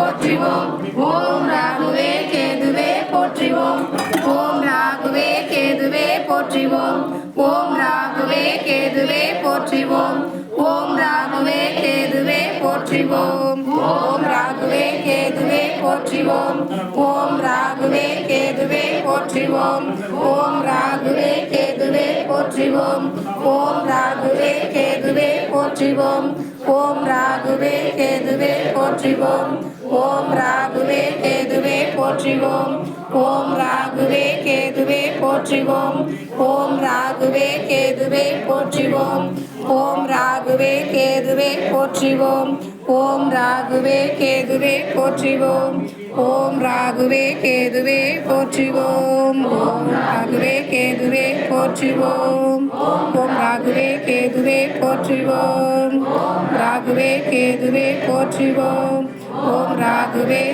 போற்றிவோம். ஓம் ராகுவே கேதுவே போற்றிவோம். ஓம் ராகுவே கேதுவே போற்றிவோம். ஓம் ராகுவே கேதுவே போற்றிவோம். ஓம் ராகுவே கேதுவே போற்றிவோம். ஓம் ராகுவே கேதுவே போற்றிவோம். ஓம் ராகுவே கேதுவே போற்றிவோம். ஓம் ராகுவே கேதுவே போற்றிவோம். ஓம் ராகுவே கேதுவே போற்றிவோம். ஓம் ராகுவே கேதுவே போற்றிவோம். ஓம் ராகுவே கேதுவே போற்றிவோம். ஓம் ராகுவே கேதுவே போற்றிவோம். ஓம் ராகுவே கேதுவே போற்றிவோம். ஓம் ராகுவே கேதுவே போற்றிவோம். ஓம் ராகுவே கேதுவே போற்றிவோம். ஓம் ராகுவே கேதுவே போற்றிவோம். ஓம் ராகுவே கேதுவே போற்றிவோம். ஓம் ராகுவே கேதுவே போற்றிவோம். ராகுவே கேதுவே போற்றிவோம். ஓம் ராகுவே